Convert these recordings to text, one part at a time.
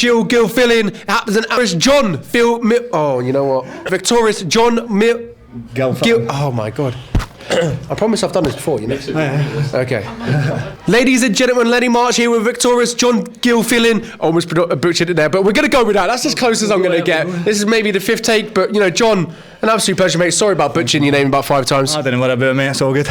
Gilfillan. It happens in Irish. John Phil. Oh, you know what? Victorious John Gilfillan. Oh my God. I promise I've done this before, you know. Okay. Ladies and gentlemen, Lenny March here with victorious John Gilfillan. Almost butchered it there, but we're going to go with that. That's as close as I'm going to get. This is maybe the fifth take, but, you know, John, an absolute pleasure, mate. Sorry about butchering your name about 5 times. I don't know what about it, mate. It's all good.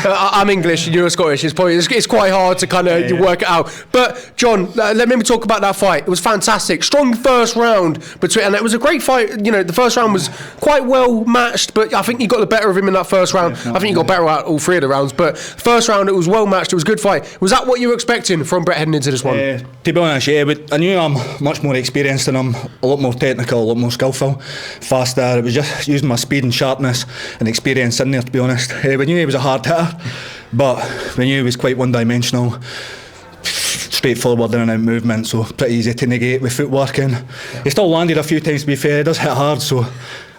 I'm English, you're Scottish. It's quite hard to kind of work it out. But, John, let me talk about that fight. It was fantastic. Strong first round, and it was a great fight. You know, the first round was quite well matched, but I think you got the better of him in that first round. I think you got better out all 3 of the rounds, but first round it was well matched. It was a good fight. Was that what you were expecting from Brett heading into this one? To be honest, yeah, but I knew I'm much more experienced than him, a lot more technical, a lot more skillful, faster. It was just using my speed and sharpness and experience in there, to be honest. We knew he was a hard hitter, but we knew he was quite one-dimensional, straightforward in and out movement, so pretty easy to negate with footwork. And he still landed a few times, to be fair. He does hit hard, so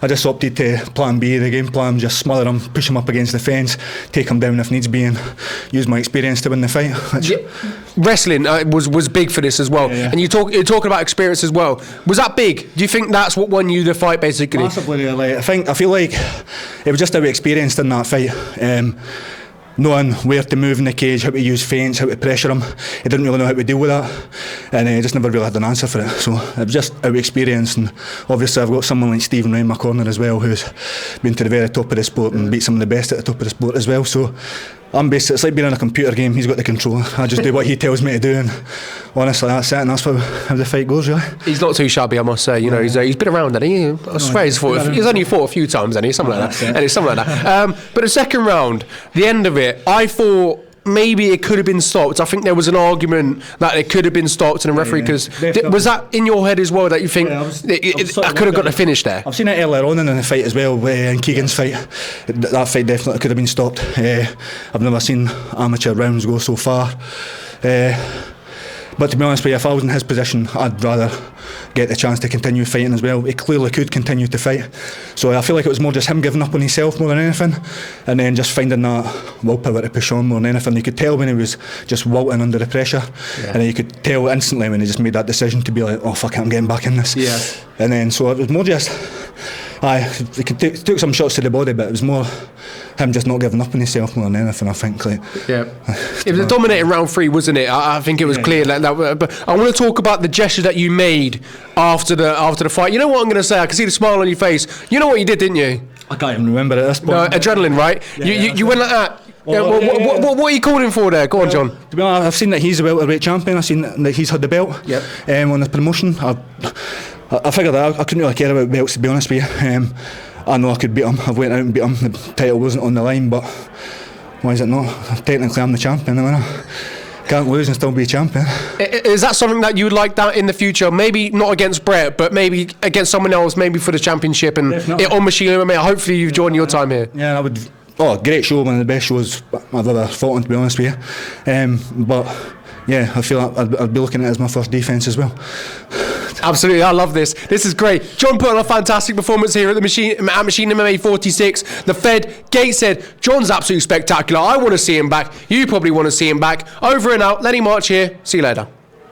I just opted to plan B, the game plan, just smother him, push him up against the fence, take him down if needs be, and use my experience to win the fight. Wrestling was big for this as well. And you're talking about experience as well. Was that big? Do you think that's what won you the fight, basically? Massively, really. I feel like it was just how we experienced in that fight. Knowing where to move in the cage, how to use feints, how to pressure him. He didn't really know how to deal with that, and he just never really had an answer for it. So it was just our experience, and obviously I've got someone like Stephen Ray in my corner as well, who's been to the very top of the sport and beat some of the best at the top of the sport as well. So I'm basically, it's like being in a computer game. He's got the controller. I just do what he tells me to do, and honestly, that's it, and that's how the fight goes, really. He's not too shabby, I must say. You know, he's been around, hasn't he? I swear he's only fought a few times, hasn't he? Something like that. And it's something like that. But the second round, the end of it, I thought maybe it could have been stopped. I think there was an argument that it could have been stopped, and the referee, because was that in your head as well, that you think I could have got the finish there? I've seen it earlier on in the fight as well, in Keegan's fight. That fight definitely could have been stopped. I've never seen amateur rounds go so far. But to be honest with you, if I was in his position, I'd rather get the chance to continue fighting as well. He clearly could continue to fight. So I feel like it was more just him giving up on himself more than anything, and then just finding that willpower to push on more than anything. You could tell when he was just wilting under the pressure, and then you could tell instantly when he just made that decision to be like, oh fuck it, I'm getting back in this. And then so it was more just, he took some shots to the body, but it was more him just not giving up on himself more than anything, I think. It was a dominating round 3, wasn't it? I think it was clear that. But I want to talk about the gesture that you made after the fight. You know what I'm going to say? I can see the smile on your face. You know what you did, didn't you? I can't even remember at this point. No, adrenaline, right? You went like that. What are you calling for there? Go on, John. To be honest, I've seen that he's a welterweight champion. I've seen that he's had the belt on his promotion. I figured that I couldn't really care about belts, to be honest with you. I know I could beat him. I went out and beat him. The title wasn't on the line, but why is it not? Technically, I'm the champion. I can't lose and still be a champion. Is that something that you would like that in the future? Maybe not against Brett, but maybe against someone else, maybe for the championship and on Machine MMA. Hopefully, you've joined your time here. Yeah, I would. Oh, great show, one of the best shows I've ever fought in, to be honest with you. But yeah, I feel like I'd be looking at it as my first defence as well. Absolutely, I love this. This is great. John put on a fantastic performance here at Machine MMA 46. The Fed Gate said, John's absolutely spectacular. I want to see him back. You probably want to see him back. Over and out. Lenny March here. See you later.